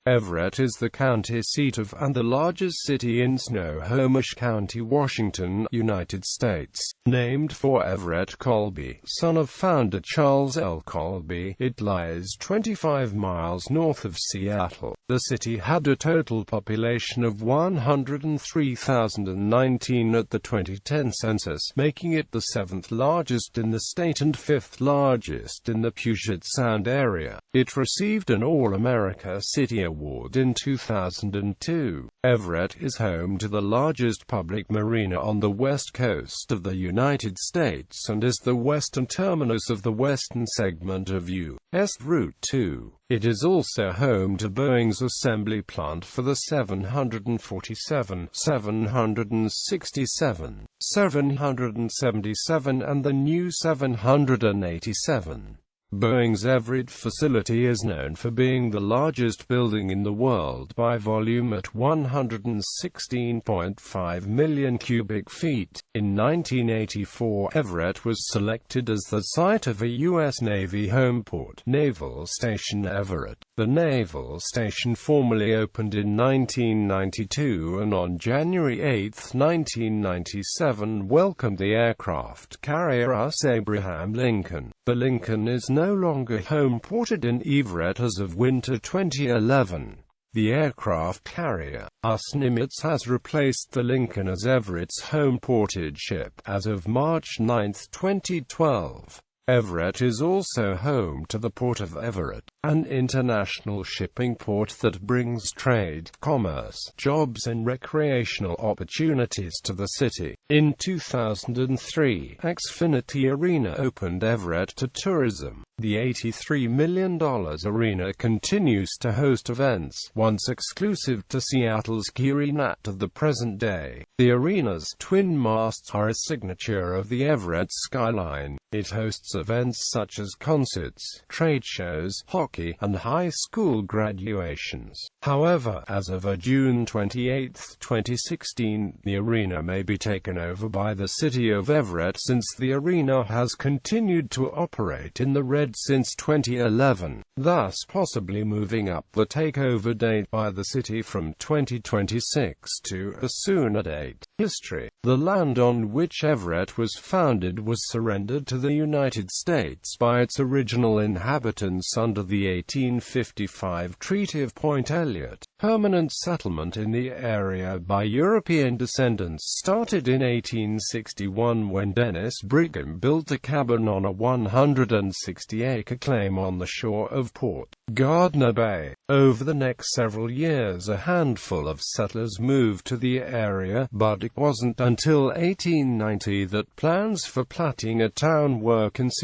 Everett is the county seat of and the largest city in Snohomish County, Washington, United States. Named for Everett Colby, son of founder Charles L.Colby, it lies 25 miles north of Seattle. The city had a total population of 103,019 at the 2010 census, making it the 7th largest in the state and 5th largest in the Puget Sound area. It received an All-America City Award in 2002. Everett is home to the largest public marina on the west coast of the United States and is the western terminus of the western segment of U.S. Route 2. It is also home to Boeing's assembly plant for the 747, 767, 777 and the new 787. Boeing's Everett facility is known for being the largest building in the world by volume at 116.5 million cubic feet. In 1984, Everett was selected as the site of a U.S. Navy home port, Naval Station Everett. The naval station formally opened in 1992 and on January 8, 1997 welcomed the aircraft carrier US Abraham Lincoln. The Lincoln is no longer home-ported in Everett as of winter 2011. The aircraft carrier, US Nimitz, has replaced the Lincoln as Everett's home-ported ship as of March 9, 2012. Everett is also home to the Port of Everett, an international shipping port that brings trade, commerce, jobs and recreational opportunities to the city. In 2003, Xfinity Arena opened Everett to tourism. The $83 million arena continues to host events, once exclusive to Seattle's Key Arena to the present day. The arena's twin masts are a signature of the Everett skyline. It hosts events such as concerts, trade shows, hockey, and high school graduations. However, as of June 28, 2016, the arena may be taken over by the city of Everett since the arena has continued to operate in the red since 2011, thus possibly moving up the takeover date by the city from 2026 to a sooner date. History: the land on which Everett was founded was surrendered to the United States by its original inhabitants under the 1855 Treaty of Point Elliott. Permanent settlement in the area by European descendants started in 1861 when Dennis Brigham built a cabin on a 160-acre claim on the shore of Port Gardner Bay. Over the next several years a handful of settlers moved to the area, but it wasn't until 1890 that plans for platting a town were conceived.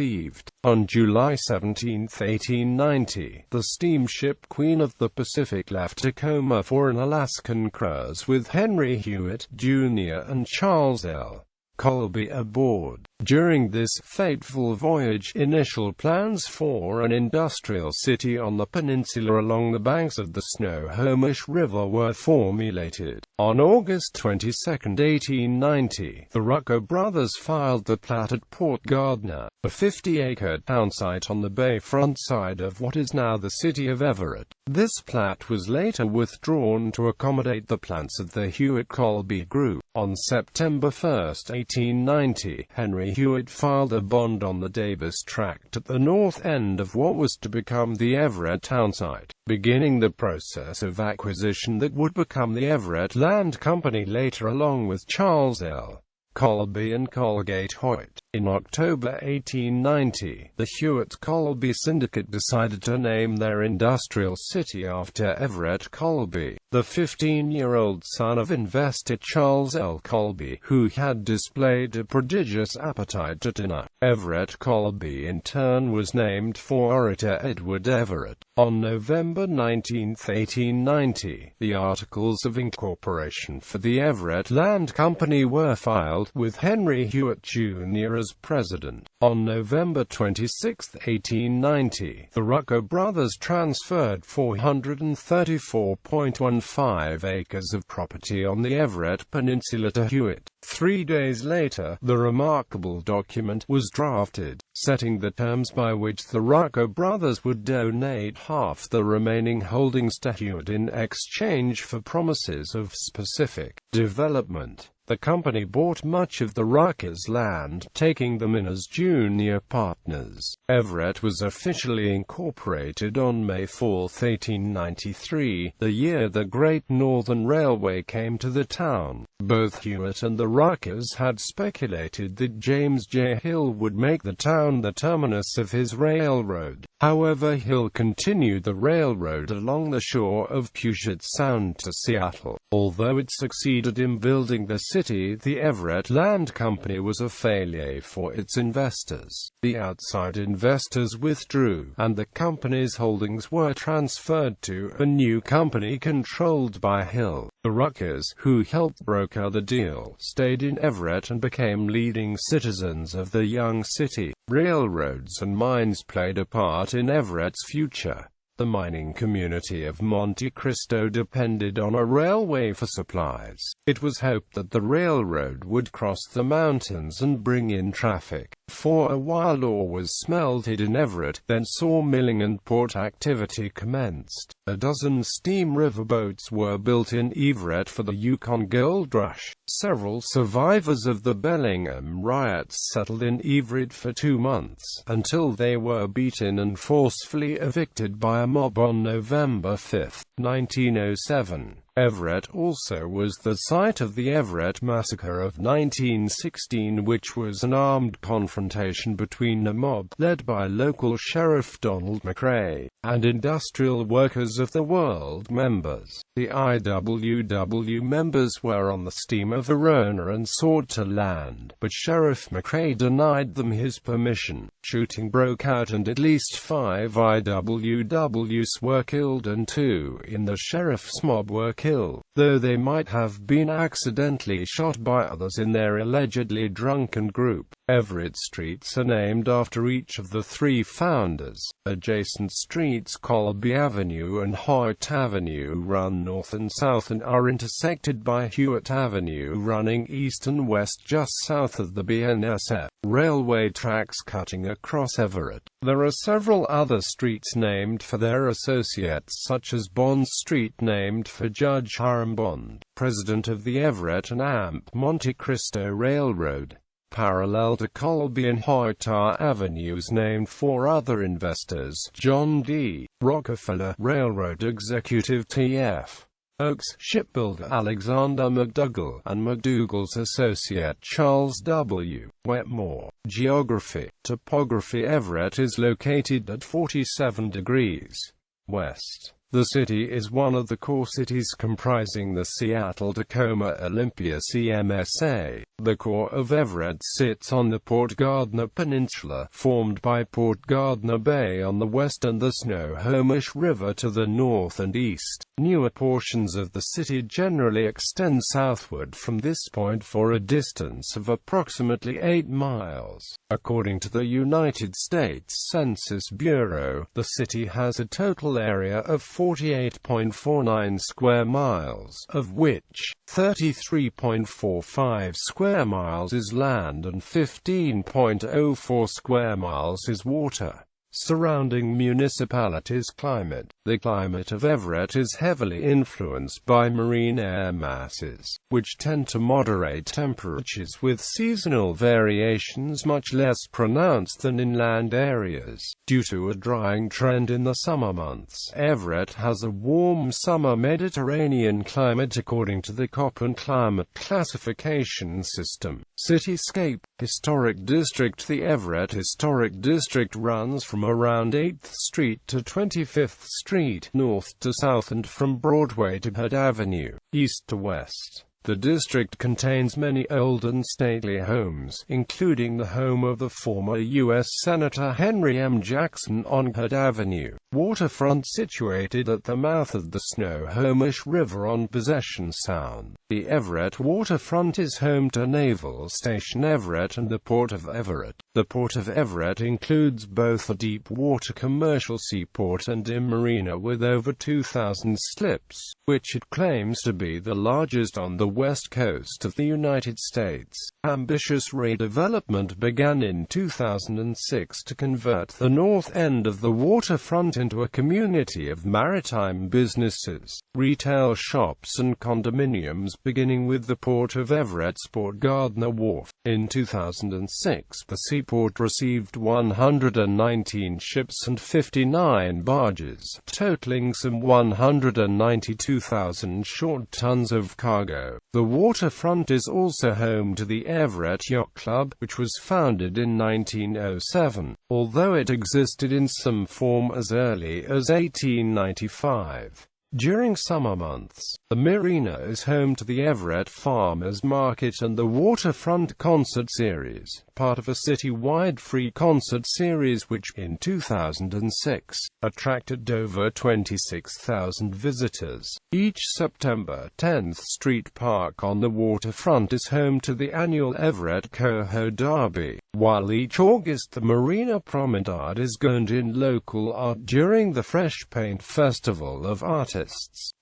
On July 17, 1890, the steamship Queen of the Pacific left Tacoma for an Alaskan cruise with Henry Hewitt, Jr. and Charles L.Colby aboard. During this fateful voyage, initial plans for an industrial city on the peninsula along the banks of the Snohomish River were formulated. On August 22, 1890, the Rucker brothers filed the plat at Port Gardner, a 50-acre townsite on the bayfront side of what is now the city of Everett. This plat was later withdrawn to accommodate the plans of the Hewitt-Colby group. On September 1, 1890, Henry Hewitt filed a bond on the Davis Tract at the north end of what was to become the Everett townsite, beginning the process of acquisition that would become the Everett Land Company later, along with Charles L.Colby and Colgate Hoyt. In October 1890, the Hewitt-Colby Syndicate decided to name their industrial city after Everett Colby, the 15-year-old son of investor Charles L.Colby, who had displayed a prodigious appetite at dinner. Everett Colby in turn was named for orator Edward Everett. On November 19, 1890, the Articles of Incorporation for the Everett Land Company were filed prevailed, with Henry Hewitt Jr. as president. On November 26, 1890, the Rucko brothers transferred 434.15 acres of property on the Everett Peninsula to Hewitt. 3 days later, the remarkable document was drafted, setting the terms by which the Rucko brothers would donate half the remaining holdings to Hewitt in exchange for promises of specific development. The company bought much of the Ruckers' land, taking them in as junior partners. Everett was officially incorporated on May 4, 1893, the year the Great Northern Railway came to the town. Both Hewitt and the Ruckers had speculated that James J. Hill would make the town the terminus of his railroad. However, Hill continued the railroad along the shore of Puget Sound to Seattle. Although it succeeded in building the city, the Everett Land Company was a failure for its investors. The outside investors withdrew, and the company's holdings were transferred to a new company controlled by Hill. The Ruckers, who helped broker the deal, stayed in Everett and became leading citizens of the young city. Railroads and mines played a part in Everett's future. The mining community of Monte Cristo depended on a railway for supplies. It was hoped that the railroad would cross the mountains and bring in traffic. For a while ore was smelted in Everett, then sawmilling and port activity commenced. A dozen steam riverboats were built in Everett for the Yukon Gold Rush. Several survivors of the Bellingham riots settled in Everett for 2 months, until they were beaten and forcefully evicted by a mob on November 5, 1907. Everett also was the site of the Everett Massacre of 1916, which was an armed confrontation between a mob, led by local Sheriff Donald McRae, and industrial workers of the World members. The IWW members were on the steamer Verona and sought to land, but Sheriff McRae denied them his permission. Shooting broke out and at least 5 IWWs were killed and 2 in the sheriff's mob were killed, though they might have been accidentally shot by others in their allegedly drunken group. Everett streets are named after each of the 3 founders. Adjacent streets, Colby Avenue and Hart Avenue, run north and south and are intersected by Hewitt Avenue running east and west just south of the BNSF railway tracks cutting across Everett. There are several other streets named for their associates, such as Bond Street named for Judge Hiram Bond, president of the Everett and Amp Monte Cristo Railroad. Parallel to Colby and Hart Avenues named for other investors: John D. Rockefeller, railroad executive T.F. Oakes, shipbuilder Alexander McDougall, and McDougall's associate Charles W. Wetmore. Geography. Topography. Everett is located at 47 degrees west. The city is one of the core cities comprising the Seattle-Tacoma Olympia CMSA. The core of Everett sits on the Port Gardner Peninsula, formed by Port Gardner Bay on the west and the Snohomish River to the north and east. Newer portions of the city generally extend southward from this point for a distance of approximately 8 miles. According to the United States Census Bureau, the city has a total area of 48.49 square miles, of which 33.45 square miles is land and 15.04 square miles is water. Surrounding municipalities. Climate. The climate of Everett is heavily influenced by marine air masses, which tend to moderate temperatures with seasonal variations much less pronounced than in land areas. Due to a drying trend in the summer months, Everett has a warm summer Mediterranean climate according to the Köppen climate classification system. Cityscape. Historic District. The Everett Historic District runs from around 8th Street to 25th Street, north to south, and from Broadway to Hurt Avenue, east to west. The district contains many old and stately homes, including the home of the former U.S. Senator Henry M. Jackson on Heard Avenue. Waterfront situated at the mouth of the Snohomish River on Possession Sound. The Everett waterfront is home to Naval Station Everett and the Port of Everett. The Port of Everett includes both a deep-water commercial seaport and a marina with over 2,000 slips, which it claims to be the largest on the west coast of the United States. Ambitious redevelopment began in 2006 to convert the north end of the waterfront into a community of maritime businesses, retail shops and condominiums, beginning with the Port of Everett's Port Gardner Wharf. In 2006, the seaport received 119 ships and 59 barges, totaling some 192,000 short tons of cargo. The waterfront is also home to the Everett Yacht Club, which was founded in 1907, although it existed in some form as early as 1895. During summer months, the marina is home to the Everett Farmers Market and the Waterfront Concert Series, part of a city-wide free concert series which, in 2006, attracted over 26,000 visitors. Each September, 10th Street Park on the waterfront is home to the annual Everett Coho Derby, while each August the Marina Promenade is goned in local art during the Fresh Paint Festival of Artists.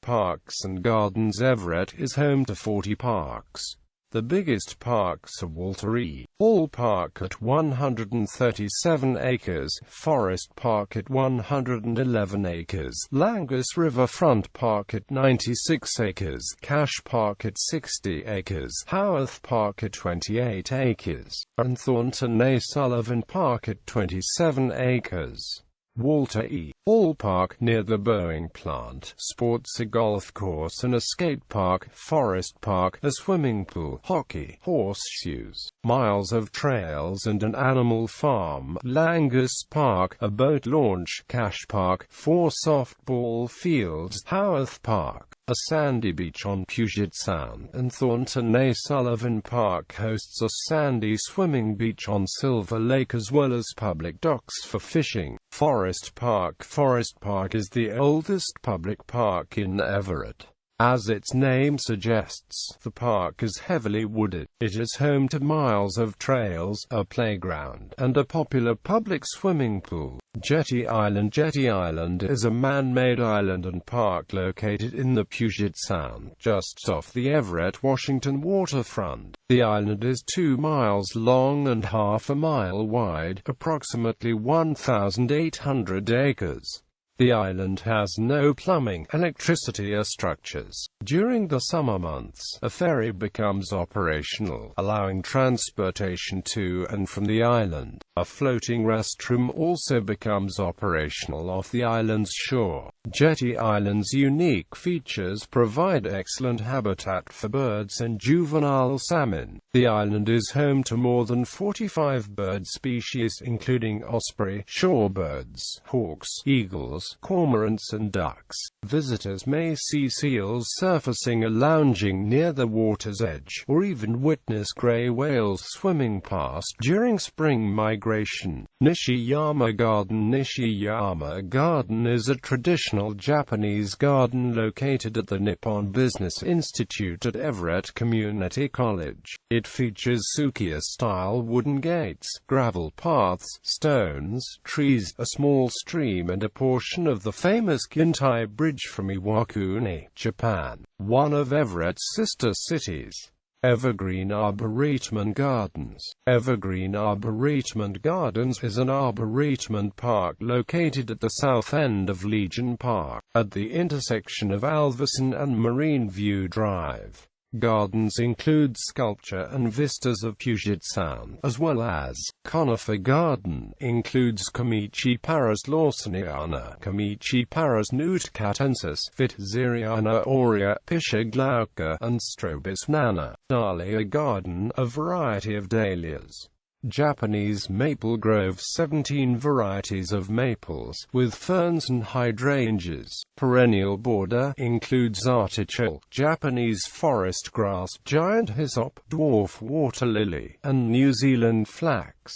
Parks and Gardens. Everett is home to 40 parks. The biggest parks are Walter E. Hall Park at 137 acres, Forest Park at 111 acres, Langus Riverfront Park at 96 acres, Cache Park at 60 acres, Howarth Park at 28 acres, and Thornton A. Sullivan Park at 27 acres. Walter E. Hall Park, near the Boeing plant, sports a golf course and a skate park. Forest Park, a swimming pool, hockey, horseshoes, miles of trails and an animal farm. Langus Park, a boat launch. Cache Park, 4 softball fields. Howarth Park, a sandy beach on Puget Sound, and Thornton A. Sullivan Park hosts a sandy swimming beach on Silver Lake as well as public docks for fishing. Forest Park. Forest Park is the oldest public park in Everett. As its name suggests, the park is heavily wooded. It is home to miles of trails, a playground, and a popular public swimming pool. Jetty Island. Jetty Island is a man-made island and park located in the Puget Sound, just off the Everett, Washington waterfront. The island is 2 miles long and half a mile wide, approximately 1,800 acres. The island has no plumbing, electricity or structures. During the summer months, a ferry becomes operational, allowing transportation to and from the island. A floating restroom also becomes operational off the island's shore. Jetty Island's unique features provide excellent habitat for birds and juvenile salmon. The island is home to more than 45 bird species including osprey, shorebirds, hawks, eagles, cormorants and ducks. Visitors may see seals surfacing or lounging near the water's edge, or even witness gray whales swimming past during spring migration. Nishiyama Garden. Nishiyama Garden is a traditional Japanese garden located at the Nippon Business Institute at Everett Community College. It features Sukiya-style wooden gates, gravel paths, stones, trees, a small stream and a portion of the famous Kintai Bridge from Iwakuni, Japan, one of Everett's sister cities. Evergreen Arboretum Gardens. Evergreen Arboretum Gardens is an arboretum park located at the south end of Legion Park, at the intersection of Alverson and Marine View Drive. Gardens include sculpture and vistas of Puget Sound, as well as Conifer Garden, includes Comici Paris lawsoniana, Comici Paris nutcatensis, Fitzeriana aurea, Piscia glauca, and Strobis nana. Dahlia Garden, a variety of dahlias. Japanese maple grove, 17 varieties of maples, with ferns and hydrangeas. Perennial border includes artichoke, Japanese forest grass, giant hyssop, dwarf water lily, and New Zealand flax.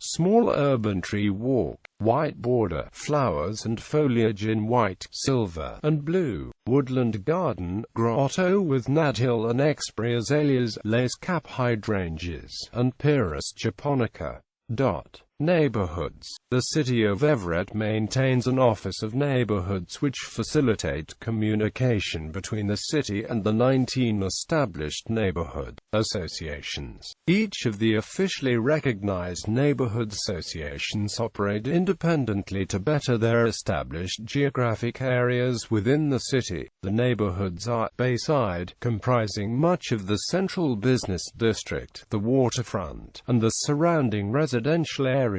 Small urban tree walk, white border, flowers and foliage in white, silver, and blue. Woodland garden, grotto with nadhill and Exbury azaleas, lace cap hydrangeas, and Pyrus japonica. Neighborhoods. The City of Everett maintains an Office of Neighborhoods which facilitate communication between the city and the 19 established neighborhood associations. Each of the officially recognized neighborhood associations operate independently to better their established geographic areas within the city. The neighborhoods are Bayside, comprising much of the central business district, the waterfront, and the surrounding residential areas.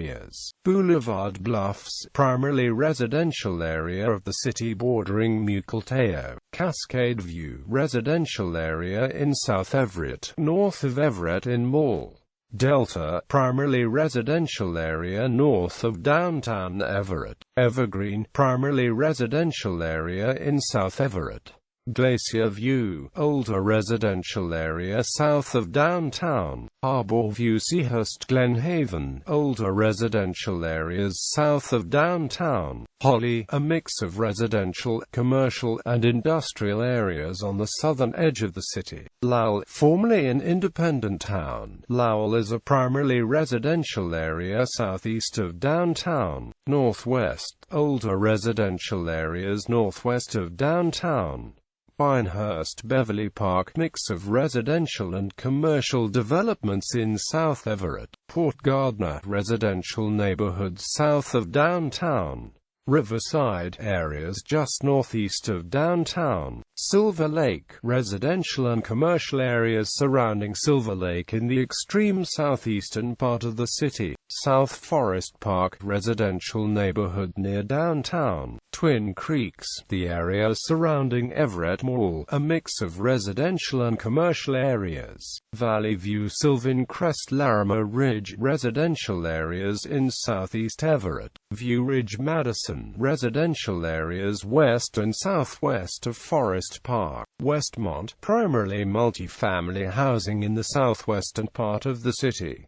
Boulevard Bluffs, primarily residential area of the city bordering Mukilteo. Cascade View, residential area in South Everett, north of Everett in Mall. Delta, primarily residential area north of downtown Everett. Evergreen, primarily residential area in South Everett. Glacier View, older residential area south of downtown. Harbor View, Seahurst, Glen Haven, older residential areas south of downtown. Holly, a mix of residential, commercial, and industrial areas on the southern edge of the city. Lowell, formerly an independent town. Lowell is a primarily residential area southeast of downtown. Northwest, older residential areas northwest of downtown. Pinehurst, Beverly Park, mix of residential and commercial developments in South Everett. Port Gardner, residential neighborhoods south of downtown. Riverside, areas just northeast of downtown. Silver Lake, residential and commercial areas surrounding Silver Lake in the extreme southeastern part of the city. South Forest Park, residential neighborhood near downtown. Twin Creeks, the area surrounding Everett Mall, a mix of residential and commercial areas. Valley View, Sylvan Crest, Larimer Ridge, residential areas in southeast Everett. View Ridge, Madison, residential areas west and southwest of Forest Park. Westmont, primarily multifamily housing in the southwestern part of the city.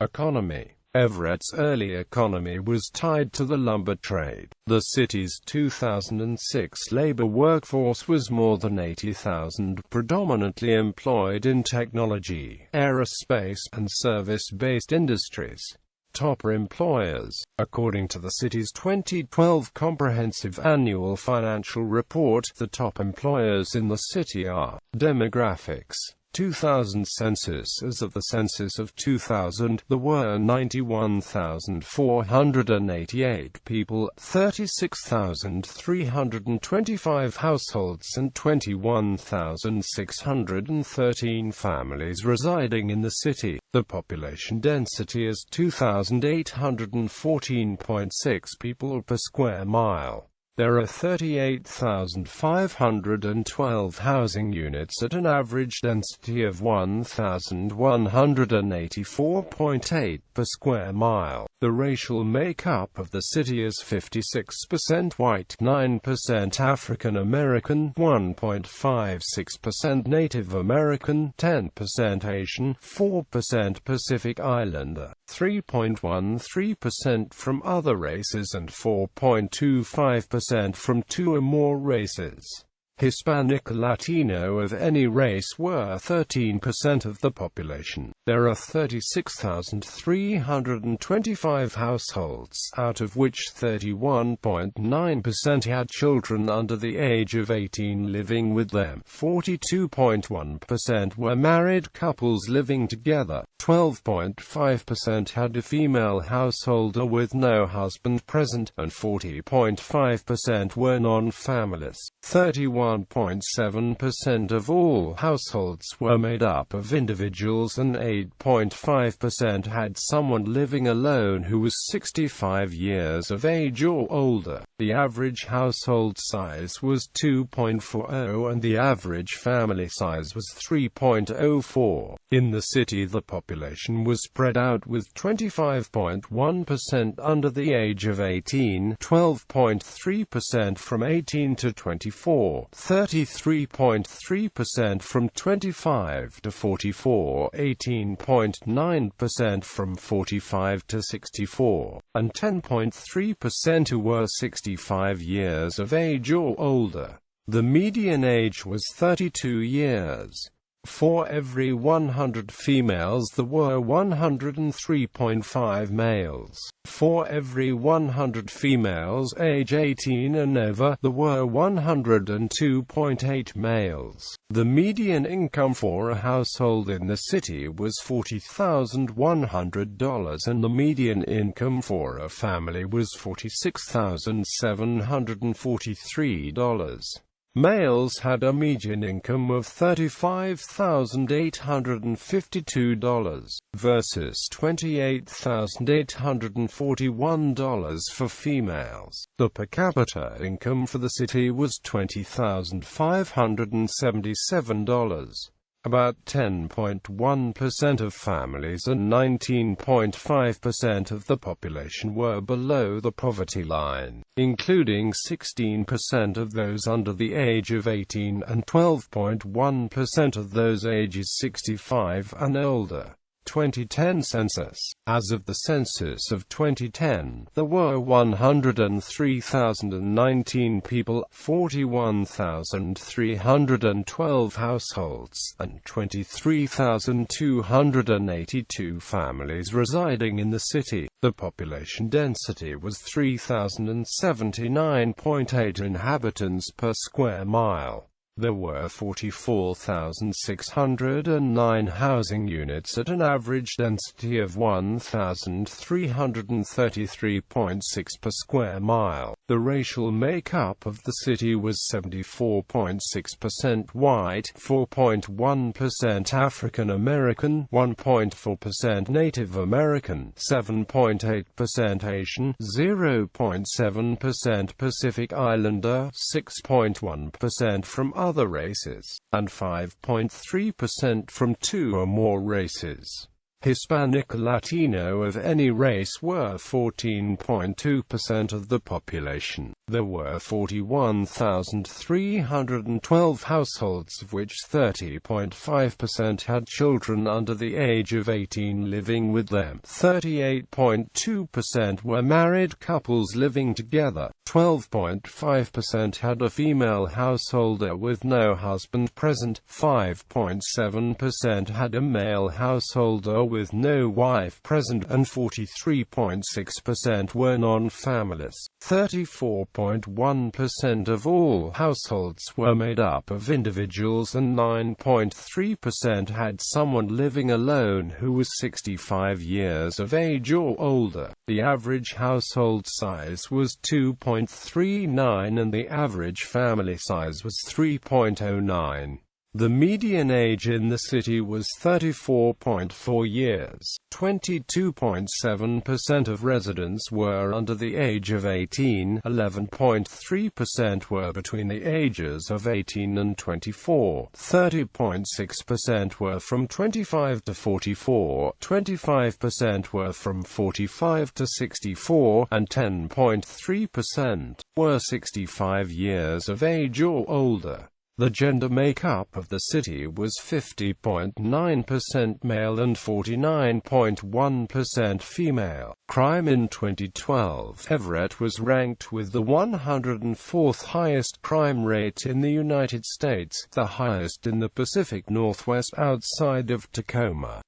Economy. Everett's early economy was tied to the lumber trade. The city's 2006 labor workforce was more than 80,000, predominantly employed in technology, aerospace, and service-based industries. Top employers. According to the city's 2012 Comprehensive Annual Financial Report, the top employers in the city are. Demographics. 2000 census. As of the census of 2000, there were 91,488 people, 36,325 households and 21,613 families residing in the city. The population density is 2,814.6 people per square mile. There are 38,512 housing units at an average density of 1,184.8 per square mile. The racial makeup of the city is 56% white, 9% African American, 1.56% Native American, 10% Asian, 4% Pacific Islander, 3.13% from other races and 4.25% from two or more races. Hispanic Latino of any race were 13% of the population. There are 36,325 households, out of which 31.9% had children under the age of 18 living with them. 42.1% were married couples living together. 12.5% had a female householder with no husband present, and 40.5% were non-families. 31.7% of all households were made up of individuals, and 8.5% had someone living alone who was 65 years of age or older. The average household size was 2.40 and the average family size was 3.04. In the city, the population population was spread out with 25.1% under the age of 18, 12.3% from 18 to 24, 33.3% from 25 to 44, 18.9% from 45 to 64, and 10.3% who were 65 years of age or older. The median age was 32 years. For every 100 females there were 103.5 males. For every 100 females age 18 and over, there were 102.8 males. The median income for a household in the city was $40,100 and the median income for a family was $46,743. Males had a median income of $35,852 versus $28,841 for females. The per capita income for the city was $20,577. About 10.1% of families and 19.5% of the population were below the poverty line, including 16% of those under the age of 18 and 12.1% of those ages 65 and older. 2010 census. As of the census of 2010, there were 103,019 people, 41,312 households, and 23,282 families residing in the city. The population density was 3,079.8 inhabitants per square mile. There were 44,609 housing units at an average density of 1,333.6 per square mile. The racial makeup of the city was 74.6% white, 4.1% African American, 1.4% Native American, 7.8% Asian, 0.7% Pacific Islander, 6.1% from other races, and 5.3% from two or more races. Hispanic Latino of any race were 14.2% of the population. There were 41,312 households, of which 30.5% had children under the age of 18 living with them. 38.2% were married couples living together. 12.5% had a female householder with no husband present. 5.7% had a male householder with no wife present, and 43.6% were non-families. 34.1% of all households were made up of individuals, and 9.3% had someone living alone who was 65 years of age or older. The average household size was 2.39 and the average family size was 3.09. The median age in the city was 34.4 years. 22.7% of residents were under the age of 18, 11.3% were between the ages of 18 and 24, 30.6% were from 25 to 44, 25% were from 45 to 64, and 10.3% were 65 years of age or older. The gender makeup of the city was 50.9% male and 49.1% female. Crime in 2012. Everett was ranked with the 104th highest crime rate in the United States, the highest in the Pacific Northwest outside of Tacoma.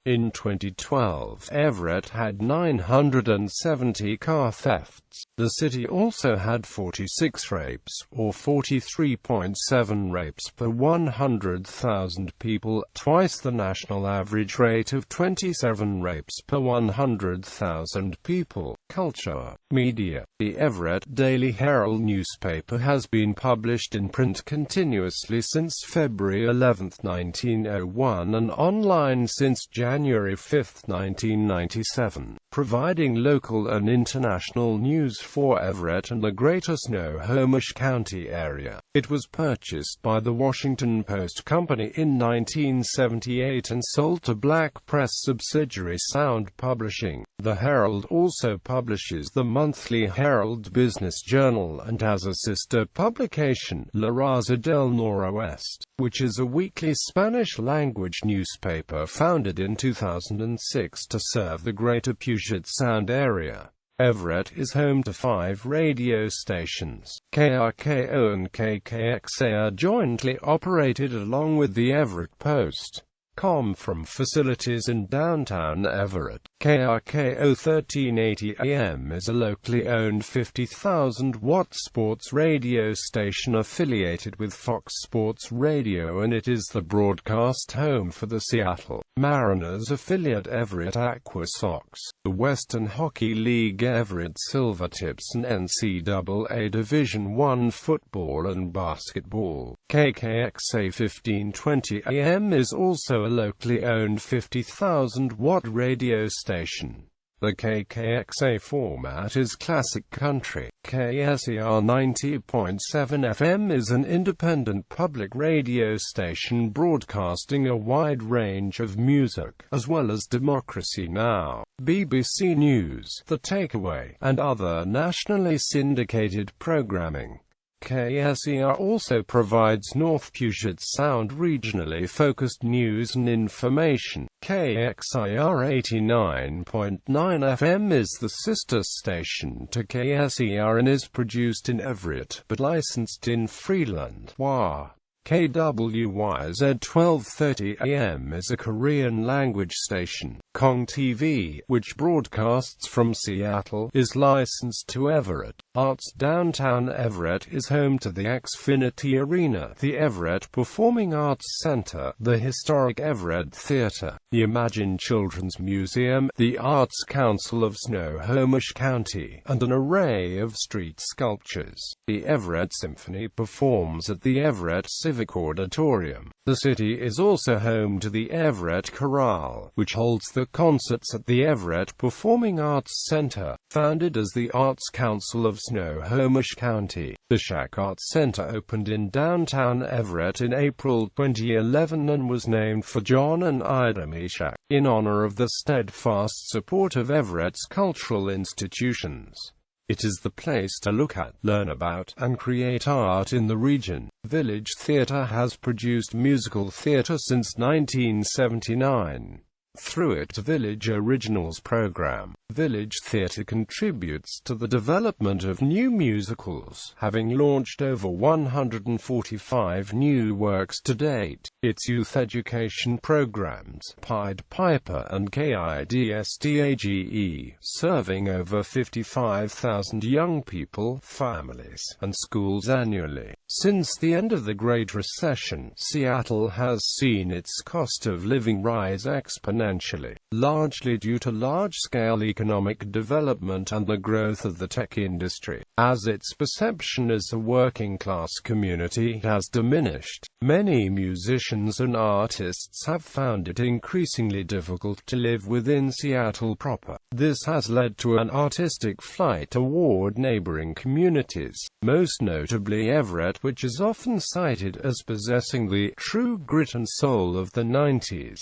In 2012, Everett had 970 car thefts. The city also had 46 rapes, or 43.7 rapes per 100,000 people, twice the national average rate of 27 rapes per 100,000 people. Culture. Media. The Everett Daily Herald newspaper has been published in print continuously since February 11, 1901 and online since January 5, 1997, providing local and international news for Everett and the greater Snohomish County area. It was purchased by the Washington Post Company in 1978 and sold to Black Press subsidiary Sound Publishing. The Herald also publishes the monthly Herald Business Journal and has a sister publication, La Raza del Noroeste, which is a weekly Spanish-language newspaper founded in 2006 to serve the greater Puget Sound area. Everett is home to 5 radio stations. KRKO and KKXA are jointly operated along with the Everett Post. From facilities in downtown Everett. KRKO 1380 AM is a locally owned 50,000-watt sports radio station affiliated with Fox Sports Radio, and it is the broadcast home for the Seattle Mariners affiliate Everett Aqua Sox, the Western Hockey League Everett Silvertips, and NCAA Division I football and basketball. KKXA 1520 AM is also a locally owned 50,000-watt radio station. The KKXA format is classic country. KSER 90.7 FM is an independent public radio station broadcasting a wide range of music, as well as Democracy Now!, BBC News, The Takeaway, and other nationally syndicated programming. KSER also provides North Puget Sound regionally focused news and information. KXIR 89.9 FM is the sister station to KSER and is produced in Everett, but licensed in Freeland, WA. KWYZ 1230 AM is a Korean-language station. Kong TV, which broadcasts from Seattle, is licensed to Everett. Arts. Downtown Everett is home to the Xfinity Arena, the Everett Performing Arts Center, the historic Everett Theater, the Imagine Children's Museum, the Arts Council of Snohomish County, and an array of street sculptures. The Everett Symphony performs at the Everett Civic Auditorium. The city is also home to the Everett Chorale, which holds the concerts at the Everett Performing Arts Center, founded as the Arts Council of Snohomish County. The Shack Arts Center opened in downtown Everett in April 2011 and was named for John and Ida Meshack, in honor of the steadfast support of Everett's cultural institutions. It is the place to look at, learn about, and create art in the region. Village Theatre has produced musical theatre since 1979. Through its Village Originals program, Village Theatre contributes to the development of new musicals, having launched over 145 new works to date. Its youth education programs, Pied Piper and KIDSTAGE, serving over 55,000 young people, families, and schools annually. Since the end of the Great Recession, Seattle has seen its cost of living rise exponentially, largely due to large-scale economic development and the growth of the tech industry. As its perception as a working-class community has diminished, many musicians and artists have found it increasingly difficult to live within Seattle proper. This has led to an artistic flight toward neighboring communities, most notably Everett, which is often cited as possessing the true grit and soul of the 90s.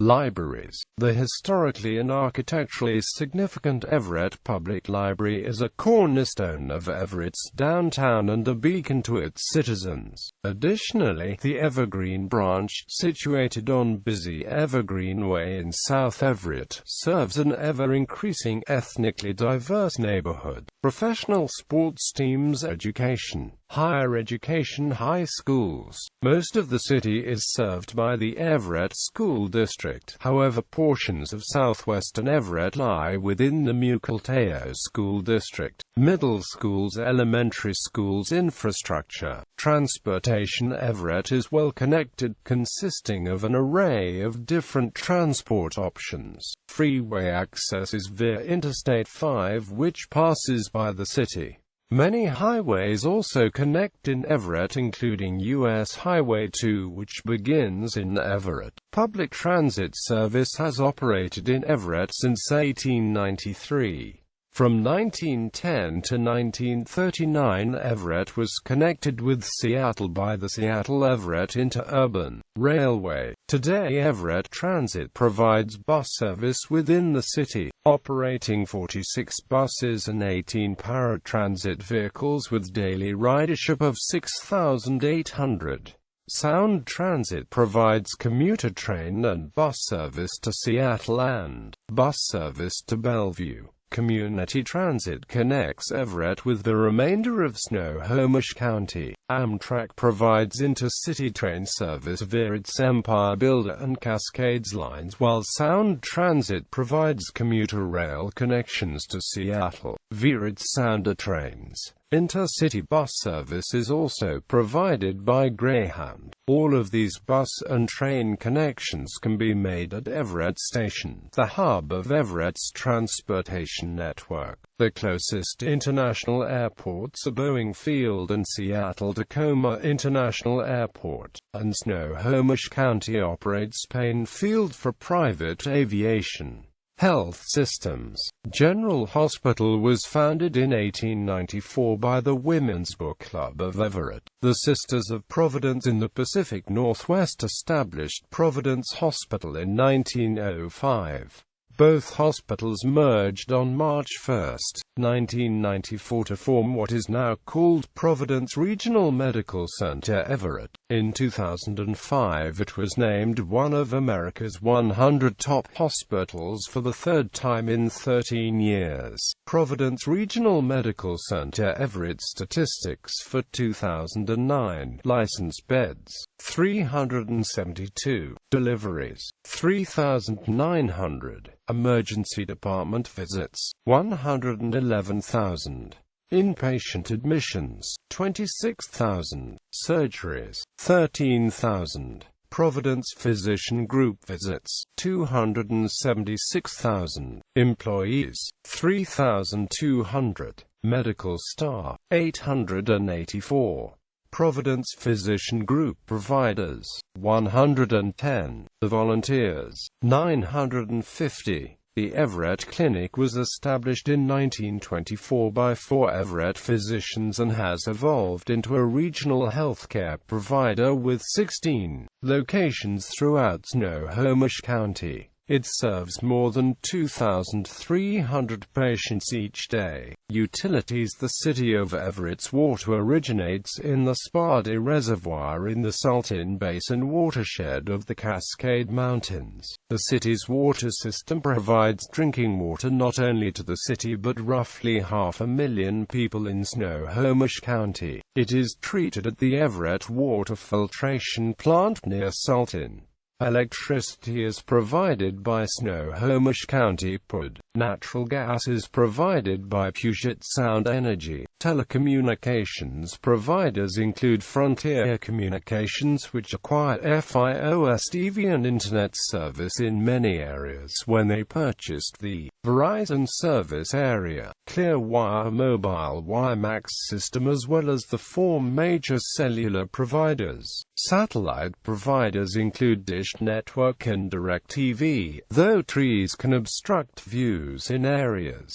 Libraries. The historically and architecturally significant Everett Public Library is a cornerstone of Everett's downtown and a beacon to its citizens. Additionally, the Evergreen branch, situated on busy Evergreen Way in South Everett, serves an ever-increasing ethnically diverse neighborhood. Professional sports teams, education. Higher education high schools. Most of the city is served by the Everett School District. However, portions of southwestern Everett lie within the Mukilteo School District. Middle schools, elementary schools, infrastructure. Transportation. Everett is well connected, consisting of an array of different transport options. Freeway access is via Interstate 5, which passes by the city. Many highways also connect in Everett, including U.S. Highway 2, which begins in Everett. Public transit service has operated in Everett since 1893. From 1910 to 1939, Everett was connected with Seattle by the Seattle-Everett Interurban Railway. Today, Everett Transit provides bus service within the city, operating 46 buses and 18 paratransit vehicles with daily ridership of 6,800. Sound Transit provides commuter train and bus service to Seattle and bus service to Bellevue. Community Transit connects Everett with the remainder of Snohomish County. Amtrak provides intercity train service via its Empire Builder and Cascades lines, while Sound Transit provides commuter rail connections to Seattle via its Sounder trains. Intercity bus service is also provided by Greyhound. All of these bus and train connections can be made at Everett Station, the hub of Everett's transportation network. The closest international airports are Boeing Field and Seattle-Tacoma International Airport, and Snohomish County operates Payne Field for private aviation. Health systems. General Hospital was founded in 1894 by the Women's Book Club of Everett. The Sisters of Providence in the Pacific Northwest established Providence Hospital in 1905. Both hospitals merged on March 1, 1994 to form what is now called Providence Regional Medical Center Everett. In 2005 it was named one of America's 100 top hospitals for the third time in 13 years. Providence Regional Medical Center Everett statistics for 2009. Licensed beds, 372. Deliveries, 3,900. Emergency department visits, 111,000. Inpatient admissions, 26,000. Surgeries, 13,000. Providence Physician Group visits, 276,000. Employees, 3,200. Medical staff, 884. Providence Physician Group providers, 110. The volunteers, 950. The Everett Clinic was established in 1924 by 4 Everett physicians and has evolved into a regional healthcare provider with 16 locations throughout Snohomish County. It serves more than 2,300 patients each day. Utilities. The city of Everett's water originates in the Spardy Reservoir in the Salton Basin watershed of the Cascade Mountains. The city's water system provides drinking water not only to the city but roughly 500,000 people in Snohomish County. It is treated at the Everett Water Filtration Plant near Salton. Electricity is provided by Snohomish County PUD. Natural gas is provided by Puget Sound Energy. Telecommunications providers include Frontier Communications, which acquired FiOS Deviant Internet service in many areas when they purchased the Verizon service area. Clearwire Mobile WiMAX system, as well as the 4 major cellular providers. Satellite providers include Dish Network and DirecTV, though trees can obstruct views in areas